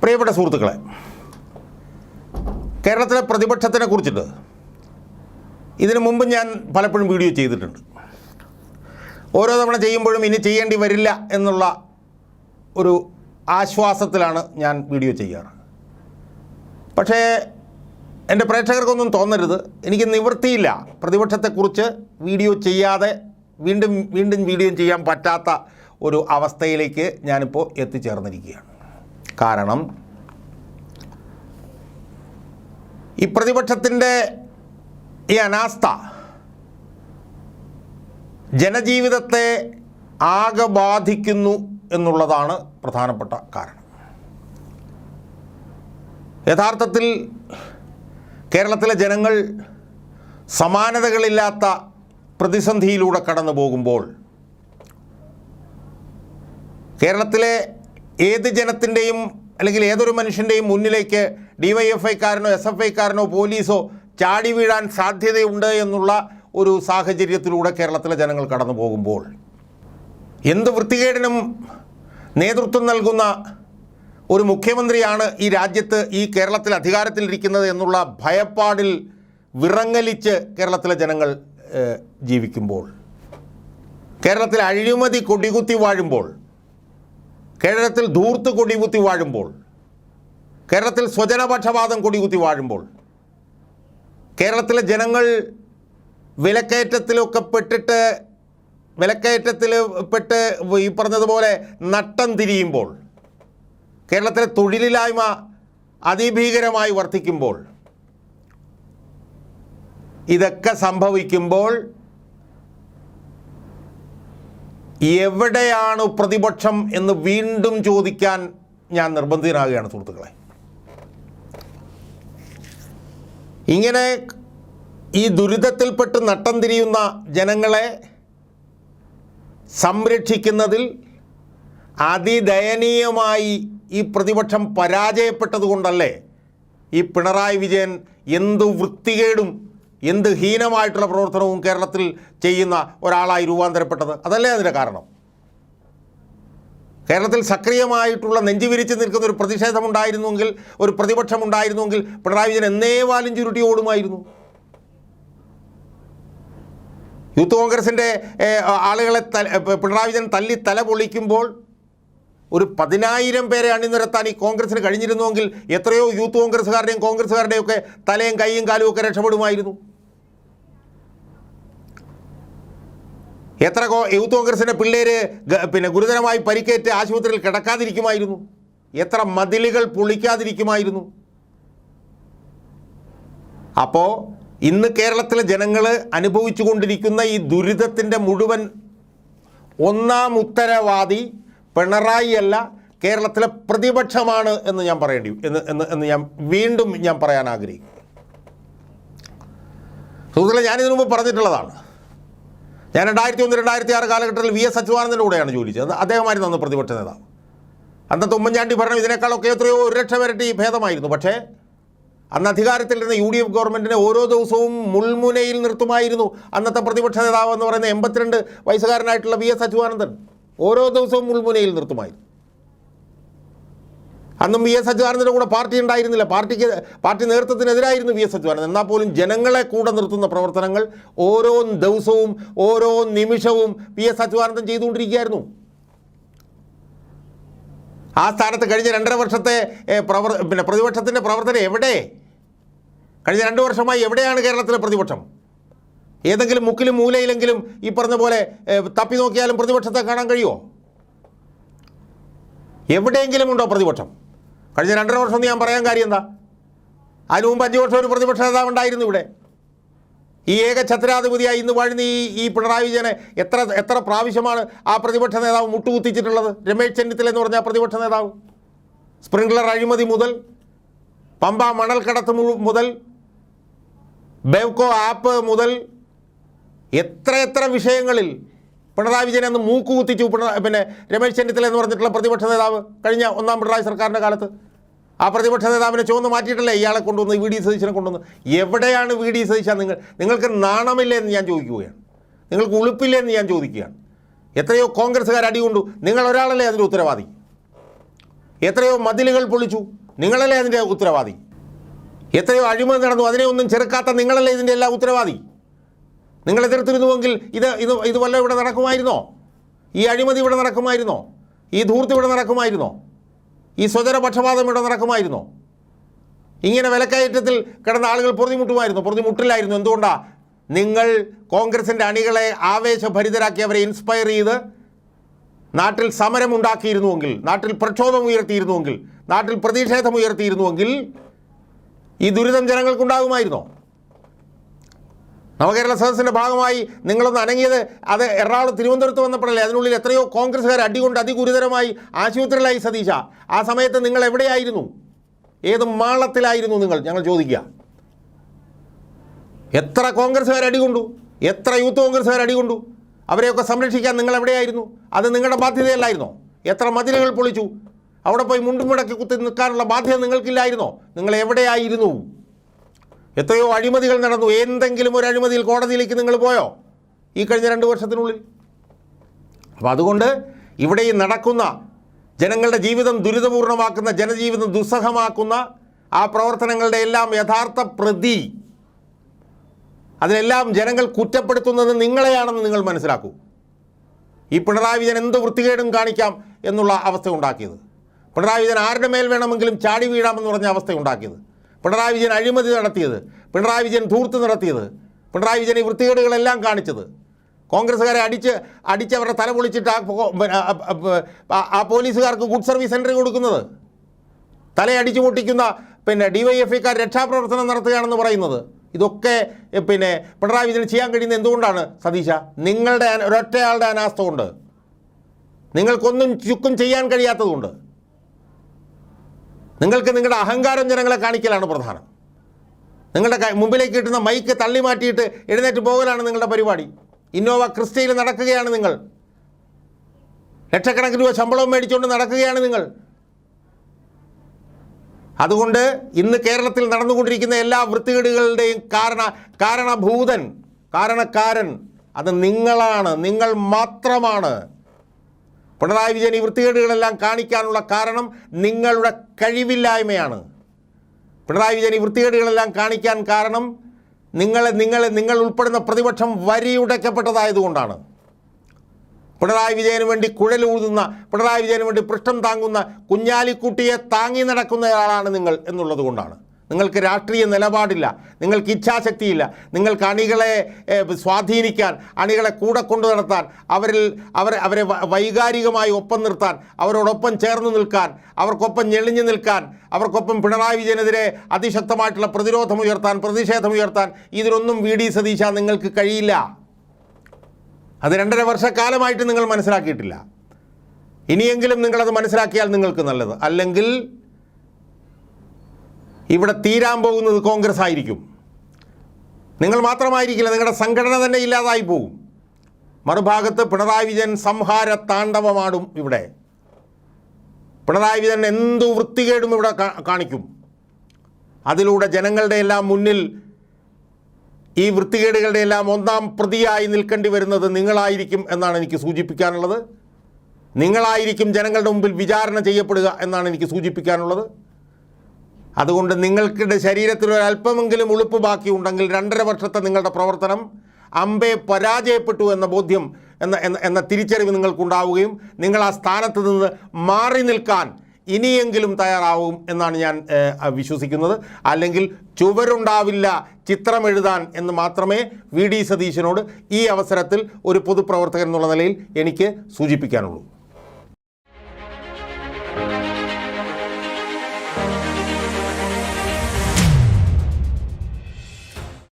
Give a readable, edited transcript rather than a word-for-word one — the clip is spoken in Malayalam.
പ്രിയപ്പെട്ട സുഹൃത്തുക്കളെ, കേരളത്തിലെ പ്രതിപക്ഷത്തിനെ കുറിച്ചിട്ട് ഇതിനു മുമ്പ് ഞാൻ പലപ്പോഴും വീഡിയോ ചെയ്തിട്ടുണ്ട്. ഓരോ തവണ ചെയ്യുമ്പോഴും ഇനി ചെയ്യേണ്ടി വരില്ല എന്നുള്ള ഒരു ആശ്വാസത്തിലാണ് ഞാൻ വീഡിയോ ചെയ്യാറ്. പക്ഷേ എൻ്റെ പ്രേക്ഷകർക്കൊന്നും തോന്നരുത്, എനിക്ക് നിവൃത്തിയില്ല പ്രതിപക്ഷത്തെക്കുറിച്ച് വീഡിയോ ചെയ്യാതെ വീണ്ടും വീഡിയോ ചെയ്യാൻ പറ്റാത്ത ഒരു അവസ്ഥയിലേക്ക് ഞാനിപ്പോൾ എത്തിച്ചേർന്നിരിക്കുകയാണ്. കാരണം ഈ പ്രതിപക്ഷത്തിൻ്റെ ഈ അനാസ്ഥ ജനജീവിതത്തെ ആകെ ബാധിക്കുന്നു എന്നുള്ളതാണ് പ്രധാനപ്പെട്ട കാരണം. യഥാർത്ഥത്തിൽ കേരളത്തിലെ ജനങ്ങൾ സമാനതകളില്ലാത്ത പ്രതിസന്ധിയിലൂടെ കടന്നു പോകുമ്പോൾ കേരളത്തിലെ ഏത് ജനത്തിൻ്റെയും അല്ലെങ്കിൽ ഏതൊരു മനുഷ്യൻ്റെയും മുന്നിലേക്ക് DYFIക്കാരനോ SFIക്കാരനോ പോലീസോ ചാടി വീഴാൻ സാധ്യതയുണ്ട് എന്നുള്ള ഒരു സാഹചര്യത്തിലൂടെ കേരളത്തിലെ ജനങ്ങൾ കടന്നു പോകുമ്പോൾ എന്ത് വൃത്തികേടിനും നേതൃത്വം നൽകുന്ന ഒരു മുഖ്യമന്ത്രിയാണ് ഈ രാജ്യത്ത് ഈ കേരളത്തിൽ അധികാരത്തിലിരിക്കുന്നത് എന്നുള്ള ഭയപ്പാടിൽ വിറങ്ങലിച്ച് കേരളത്തിലെ ജനങ്ങൾ ജീവിക്കുമ്പോൾ, കേരളത്തിൽ അഴിമതി കൊടികുത്തി വാഴുമ്പോൾ, കേരളത്തിൽ ധൂർത്ത് കൊടികുത്തി വാഴുമ്പോൾ, കേരളത്തിൽ സ്വജനപക്ഷപാതം കൊടികുത്തി വാഴുമ്പോൾ, കേരളത്തിലെ ജനങ്ങൾ വിലക്കയറ്റത്തിൽ പെട്ട് ഈ പറഞ്ഞതുപോലെ നട്ടം തിരിയുമ്പോൾ, കേരളത്തിലെ തൊഴിലില്ലായ്മ അതിഭീകരമായി വർദ്ധിക്കുമ്പോൾ, ഇതൊക്കെ സംഭവിക്കുമ്പോൾ എവിടെയാണ് പ്രതിപക്ഷം എന്ന് വീണ്ടും ചോദിക്കാൻ ഞാൻ നിർബന്ധിതനാകുകയാണ് സുഹൃത്തുക്കളെ. ഇങ്ങനെ ഈ ദുരിതത്തിൽപ്പെട്ട് നട്ടം തിരിയുന്ന ജനങ്ങളെ സംരക്ഷിക്കുന്നതിൽ അതിദയനീയമായി ഈ പ്രതിപക്ഷം പരാജയപ്പെട്ടതുകൊണ്ടല്ലേ ഈ പിണറായി വിജയൻ എന്ത് വൃത്തികേടും എന്ത് ഹീനമായിട്ടുള്ള പ്രവർത്തനവും കേരളത്തിൽ ചെയ്യുന്ന ഒരാളായി രൂപാന്തരപ്പെട്ടത്? അതല്ലേ അതിൻ്റെ കാരണം? കേരളത്തിൽ സക്രിയമായിട്ടുള്ള നെഞ്ചുവിരിച്ച് നിൽക്കുന്ന ഒരു പ്രതിഷേധമുണ്ടായിരുന്നുവെങ്കിൽ, ഒരു പ്രതിപക്ഷമുണ്ടായിരുന്നുവെങ്കിൽ പിണറായി വിജയൻ എന്നേ വാലും ചുരുട്ടി ഓടുമായിരുന്നു. യൂത്ത് കോൺഗ്രസിൻ്റെ ആളുകളെ പിണറായി വിജയൻ തല്ലി തല പൊളിക്കുമ്പോൾ ഒരു 10,000 പേരെ അണിനിരത്താൻ ഈ കോൺഗ്രസിന് കഴിഞ്ഞിരുന്നുവെങ്കിൽ എത്രയോ യൂത്ത് കോൺഗ്രസ്സുകാരുടെയും ഒക്കെ തലയും കൈയും കാലും ഒക്കെ രക്ഷപ്പെടുമായിരുന്നു. എത്ര യൂത്ത് കോൺഗ്രസിൻ്റെ പിള്ളേര് ഗുരുതരമായി പരിക്കേറ്റ് ആശുപത്രിയിൽ കിടക്കാതിരിക്കുമായിരുന്നു. എത്ര മതിലുകൾ പൊളിക്കാതിരിക്കുമായിരുന്നു. അപ്പോൾ ഇന്ന് കേരളത്തിലെ ജനങ്ങൾ അനുഭവിച്ചു കൊണ്ടിരിക്കുന്ന ഈ ദുരിതത്തിൻ്റെ മുഴുവൻ ഒന്നാം ഉത്തരവാദി പിണറായി അല്ല, കേരളത്തിലെ പ്രതിപക്ഷമാണ് എന്ന് ഞാൻ വീണ്ടും പറയാൻ ആഗ്രഹിക്കുന്നു. സുഹൃത്തുക്കളെ, ഞാനിതിനു മുമ്പ് പറഞ്ഞിട്ടുള്ളതാണ്. ഞാൻ 2001-2006 കാലഘട്ടത്തിൽ VS അച്യുതാനന്ദൻ്റെ കൂടെയാണ് ജോലി ചെയ്തത്. അദ്ദേഹമായിരുന്നു അന്ന് പ്രതിപക്ഷ നേതാവ്. അന്നത്തെ ഉമ്മൻചാണ്ടി ഭരണം ഇതിനേക്കാളൊക്കെ എത്രയോ 1,00,000 ഇരട്ടി ഭേദമായിരുന്നു. പക്ഷേ അന്ന് അധികാരത്തിലിരുന്ന UDF ഗവൺമെൻറ്റിനെ ഓരോ ദിവസവും മുൾമുനയിൽ നിർത്തുമായിരുന്നു അന്നത്തെ പ്രതിപക്ഷ നേതാവ് എന്ന് പറയുന്ന 82 വയസ്സുകാരനായിട്ടുള്ള VS അച്യുതാനന്ദൻ. ഓരോ ദിവസവും മുൾമുനയിൽ നിർത്തുമായിരുന്നു. അന്നും VS അച്യുതാനന്ദൻ്റെ കൂടെ പാർട്ടി ഉണ്ടായിരുന്നില്ല. പാർട്ടി നേതൃത്വത്തിനെതിരായിരുന്നു VS അച്യുതാനന്ദൻ. എന്നാൽ പോലും ജനങ്ങളെ കൂടെ നിർത്തുന്ന പ്രവർത്തനങ്ങൾ ഓരോ ദിവസവും ഓരോ നിമിഷവും VS അച്യുതാനന്ദൻ ചെയ്തുകൊണ്ടിരിക്കുകയായിരുന്നു. ആ സ്ഥാനത്ത് കഴിഞ്ഞ 2.5 വർഷത്തെ പ്രതിപക്ഷത്തിൻ്റെ പ്രവർത്തനം എവിടെ? കഴിഞ്ഞ 2 വർഷമായി എവിടെയാണ് കേരളത്തിലെ പ്രതിപക്ഷം? ഏതെങ്കിലും മുക്കിലും മൂലയിലെങ്കിലും ഈ പറഞ്ഞ പോലെ തപ്പി നോക്കിയാലും പ്രതിപക്ഷത്തെ കാണാൻ കഴിയുമോ? എവിടെയെങ്കിലും ഉണ്ടോ പ്രതിപക്ഷം? കഴിഞ്ഞ 2.5 വർഷം ഞാൻ പറയാൻ കാര്യം എന്താ? അതിന് മുമ്പ് 5 വർഷം ഒരു പ്രതിപക്ഷ നേതാവ് ഉണ്ടായിരുന്നു ഇവിടെ. ഈ ഏക ഛത്രാധിപതിയായി ഇന്ന് വാഴുന്ന ഈ പിണറായി വിജയനെ എത്ര പ്രാവശ്യമാണ് ആ പ്രതിപക്ഷ നേതാവ് മുട്ടുകുത്തിച്ചിട്ടുള്ളത്? രമേശ് ചെന്നിത്തല എന്ന് പറഞ്ഞ പ്രതിപക്ഷ നേതാവ് സ്പ്രിംഗ്ലർ അഴിമതി മുതൽ, പമ്പ മണൽക്കടത്ത് മുതൽ, ബെവ്കോ ആപ്പ് മുതൽ എത്ര വിഷയങ്ങളിൽ പിണറായി വിജയൻ അന്ന് മൂക്കുകുത്തിച്ചു രമേശ് ചെന്നിത്തല എന്ന് പറഞ്ഞിട്ടുള്ള പ്രതിപക്ഷ നേതാവ് കഴിഞ്ഞ 1ാം പിണറായി സർക്കാരിൻ്റെ കാലത്ത്. ആ പ്രതിപക്ഷ നേതാവിനെ ചുവന്ന് മാറ്റിയിട്ടല്ലേ ഇയാളെ കൊണ്ടുവന്ന് VD സതീശനെ കൊണ്ടുവന്ന്? എവിടെയാണ് VD സതീശ? നിങ്ങൾക്ക് നാണമില്ലേ എന്ന് ഞാൻ ചോദിക്കുകയാണ്. നിങ്ങൾക്ക് ഉളുപ്പില്ലേ എന്ന് ഞാൻ ചോദിക്കുകയാണ്. എത്രയോ കോൺഗ്രസ്സുകാർ അടികൊണ്ടു, നിങ്ങൾ ഒരാളല്ലേ അതിൻ്റെ ഉത്തരവാദി. എത്രയോ മതിലുകൾ പൊളിച്ചു, നിങ്ങളല്ലേ അതിൻ്റെ ഉത്തരവാദി. എത്രയോ അഴിമതി നടന്നു, അതിനെ ഒന്നും ചെറുക്കാത്ത നിങ്ങളല്ലേ ഇതിൻ്റെ എല്ലാ ഉത്തരവാദി. നിങ്ങൾ എതിർത്തിരുന്നുവെങ്കിൽ ഇത് വല്ല ഇവിടെ നടക്കുമായിരുന്നോ? ഈ അഴിമതി ഇവിടെ നടക്കുമായിരുന്നോ? ഈ ധൂർത്ത് ഇവിടെ നടക്കുമായിരുന്നോ? ഈ സ്വജന പക്ഷപാതം ഇവിടെ നടക്കുമായിരുന്നോ? ഇങ്ങനെ വിലക്കയറ്റത്തിൽ കിടന്ന ആളുകൾ പൊറുതിമുട്ടില്ലായിരുന്നു. എന്തുകൊണ്ടാണ്? നിങ്ങൾ കോൺഗ്രസിൻ്റെ അണികളെ ആവേശഭരിതരാക്കി അവരെ ഇൻസ്പയർ ചെയ്ത് നാട്ടിൽ സമരമുണ്ടാക്കിയിരുന്നുവെങ്കിൽ, നാട്ടിൽ പ്രക്ഷോഭം ഉയർത്തിയിരുന്നുവെങ്കിൽ, നാട്ടിൽ പ്രതിഷേധം ഉയർത്തിയിരുന്നുവെങ്കിൽ ഈ ദുരിതം ജനങ്ങൾക്കുണ്ടാകുമായിരുന്നോ? നവകേരള സദസ്സിൻ്റെ ഭാഗമായി നിങ്ങളൊന്ന് അനങ്ങിയത് അത് എറണാകുളം തിരുവനന്തപുരത്ത് വന്നപ്പോഴല്ലേ? അതിനുള്ളിൽ എത്രയോ കോൺഗ്രസ്സുകാർ അടികൊണ്ട് അതിഗുരുതരമായി ആശുപത്രിയിലായി. സതീശ, ആ സമയത്ത് നിങ്ങൾ എവിടെയായിരുന്നു? ഏത് മാളത്തിലായിരുന്നു നിങ്ങൾ? ഞങ്ങൾ ചോദിക്കുക. എത്ര കോൺഗ്രസ്സുകാർ അടികൊണ്ടു, എത്ര യൂത്ത് കോൺഗ്രസ്സുകാർ അടികൊണ്ടു? അവരെയൊക്കെ സംരക്ഷിക്കാൻ നിങ്ങൾ എവിടെയായിരുന്നു? അത് നിങ്ങളുടെ ബാധ്യതയല്ലായിരുന്നോ? എത്ര മതിലുകൾ പൊളിച്ചു? അവിടെ പോയി മുണ്ടും മുടക്കി കുത്തി നിൽക്കാനുള്ള ബാധ്യത നിങ്ങൾക്കില്ലായിരുന്നോ? നിങ്ങൾ എവിടെയായിരുന്നു? എത്രയോ അഴിമതികൾ നടന്നു. എന്തെങ്കിലും ഒരു അഴിമതിയിൽ കോടതിയിലേക്ക് നിങ്ങൾ പോയോ ഈ കഴിഞ്ഞ 2 വർഷത്തിനുള്ളിൽ? അപ്പോൾ അതുകൊണ്ട് ഇവിടെ ഈ നടക്കുന്ന ജനങ്ങളുടെ ജീവിതം ദുരിതപൂർണമാക്കുന്ന, ജനജീവിതം ദുസ്സഹമാക്കുന്ന ആ പ്രവർത്തനങ്ങളുടെ എല്ലാം യഥാർത്ഥ പ്രതി, അതിനെല്ലാം ജനങ്ങൾ കുറ്റപ്പെടുത്തുന്നത് നിങ്ങളെയാണെന്ന് നിങ്ങൾ മനസ്സിലാക്കൂ. ഈ പിണറായി വിജയൻ എന്ത് വൃത്തികേടും കാണിക്കാം എന്നുള്ള അവസ്ഥ ഉണ്ടാക്കിയത്, പിണറായി വിജയൻ ആരുടെ മേൽ വേണമെങ്കിലും ചാടി വീഴാമെന്ന് പറഞ്ഞ അവസ്ഥ ഉണ്ടാക്കിയത്, പിണറായി വിജയൻ അഴിമതി നടത്തിയത്, പിണറായി വിജയൻ ധൂർത്ത് നടത്തിയത്, പിണറായി വിജയൻ ഈ വൃത്തികേടുകളെല്ലാം കാണിച്ചത്, കോൺഗ്രസ്സുകാരെ അടിച്ച് അവരുടെ തല പൊളിച്ചിട്ട് ആ പോലീസുകാർക്ക് ഗുഡ് സർവീസ് സെൻറ്റർ കൊടുക്കുന്നത്, തലയടിച്ചു പൊട്ടിക്കുന്ന DYFIക്കാർ രക്ഷാപ്രവർത്തനം നടത്തുകയാണെന്ന് പറയുന്നത്, ഇതൊക്കെ പിണറായി വിജയൻ ചെയ്യാൻ കഴിയുന്നത് എന്തുകൊണ്ടാണ് സതീശ? നിങ്ങളുടെ ഒരൊറ്റയാളുടെ അനാസ്ഥ കൊണ്ട്, നിങ്ങൾക്കൊന്നും ചുക്കും ചെയ്യാൻ കഴിയാത്തതുകൊണ്ട്. നിങ്ങൾക്ക് നിങ്ങളുടെ അഹങ്കാരം ജനങ്ങളെ കാണിക്കലാണ് പ്രധാനം. നിങ്ങളുടെ മുമ്പിലേക്ക് കിട്ടുന്ന മൈക്ക് തള്ളി മാറ്റിയിട്ട് എഴുന്നേറ്റ് പോകലാണ് നിങ്ങളുടെ പരിപാടി. ഇന്നോവ ക്രിസ്റ്റയിൽ നടക്കുകയാണ് നിങ്ങൾ, ലക്ഷക്കണക്കിന് രൂപ ശമ്പളവും മേടിച്ചുകൊണ്ട് നടക്കുകയാണ് നിങ്ങൾ. അതുകൊണ്ട് ഇന്ന് കേരളത്തിൽ നടന്നുകൊണ്ടിരിക്കുന്ന എല്ലാ വൃത്തികേടുകളുടെയും കാരണക്കാരൻ അത് നിങ്ങളാണ്, നിങ്ങൾ മാത്രമാണ്. പിണറായി വിജയൻ ഈ വൃത്തികേടുകളെല്ലാം കാണിക്കാനുള്ള കാരണം നിങ്ങളുടെ കഴിവില്ലായ്മയാണ്. പിണറായി വിജയൻ ഈ വൃത്തികേടുകളെല്ലാം കാണിക്കാൻ കാരണം നിങ്ങൾ ഉൾപ്പെടുന്ന പ്രതിപക്ഷം വരിയുടയ്ക്കപ്പെട്ടതായതുകൊണ്ടാണ്. പിണറായി വിജയന് വേണ്ടി കുഴലൂതുന്ന, പിണറായി വിജയന് വേണ്ടി പൃഷ്ഠം താങ്ങുന്ന കുഞ്ഞാലിക്കുട്ടിയെ താങ്ങി നടക്കുന്നയാളാണ് നിങ്ങൾ എന്നുള്ളത് കൊണ്ടാണ്. നിങ്ങൾക്ക് രാഷ്ട്രീയ നിലപാടില്ല, നിങ്ങൾക്ക് ഇച്ഛാശക്തിയില്ല, നിങ്ങൾക്ക് അണികളെ സ്വാധീനിക്കാൻ, അണികളെ കൂടെ കൊണ്ടു നടത്താൻ, അവരെ വൈകാരികമായി ഒപ്പം നിർത്താൻ, അവരോടൊപ്പം ചേർന്ന് നിൽക്കാൻ, അവർക്കൊപ്പം ഞെളിഞ്ഞു നിൽക്കാൻ, അവർക്കൊപ്പം പിണറായി വിജയനെതിരെ അതിശക്തമായിട്ടുള്ള പ്രതിഷേധമുയർത്താൻ ഇതിനൊന്നും VD സതീശ നിങ്ങൾക്ക് കഴിയില്ല. അത് 2.5 വർഷക്കാലമായിട്ട് നിങ്ങൾ മനസ്സിലാക്കിയിട്ടില്ല. ഇനിയെങ്കിലും നിങ്ങളത് മനസ്സിലാക്കിയാൽ നിങ്ങൾക്ക് നല്ലത്. അല്ലെങ്കിൽ ഇവിടെ തീരാൻ പോകുന്നത് കോൺഗ്രസ് ആയിരിക്കും. നിങ്ങൾ മാത്രമായിരിക്കില്ല, നിങ്ങളുടെ സംഘടന തന്നെ ഇല്ലാതായി പോകും. മറുഭാഗത്ത് പിണറായി വിജയൻ സംഹാര താണ്ഡവമാടും. ഇവിടെ പിണറായി വിജയൻ എന്തു വൃത്തികേടും ഇവിടെ കാണിക്കും. അതിലൂടെ ജനങ്ങളുടെ എല്ലാം മുന്നിൽ ഈ വൃത്തികേടുകളുടെ എല്ലാം ഒന്നാം പ്രതിയായി നിൽക്കേണ്ടി വരുന്നത് നിങ്ങളായിരിക്കും എന്നാണ് എനിക്ക് സൂചിപ്പിക്കാനുള്ളത്. നിങ്ങളായിരിക്കും ജനങ്ങളുടെ മുമ്പിൽ വിചാരണ ചെയ്യപ്പെടുക എന്നാണ് എനിക്ക് സൂചിപ്പിക്കാനുള്ളത്. അതുകൊണ്ട് നിങ്ങൾക്കിടെ ശരീരത്തിൽ ഒരല്പമെങ്കിലും ഉളുപ്പ് ബാക്കിയുണ്ടെങ്കിൽ 2.5 വർഷത്തെ നിങ്ങളുടെ പ്രവർത്തനം അമ്പെ പരാജയപ്പെട്ടു എന്ന ബോധ്യം എന്ന തിരിച്ചറിവ് നിങ്ങൾക്കുണ്ടാവുകയും നിങ്ങൾ ആ സ്ഥാനത്ത് നിന്ന് മാറി നിൽക്കാൻ ഇനിയെങ്കിലും തയ്യാറാവും എന്നാണ് ഞാൻ വിശ്വസിക്കുന്നത്. അല്ലെങ്കിൽ ചുവരുണ്ടാവില്ല ചിത്രമെഴുതാൻ എന്ന് മാത്രമേ VD സതീശനോട് ഈ അവസരത്തിൽ ഒരു പൊതുപ്രവർത്തകൻ എന്നുള്ള നിലയിൽ എനിക്ക് സൂചിപ്പിക്കാനുള്ളൂ.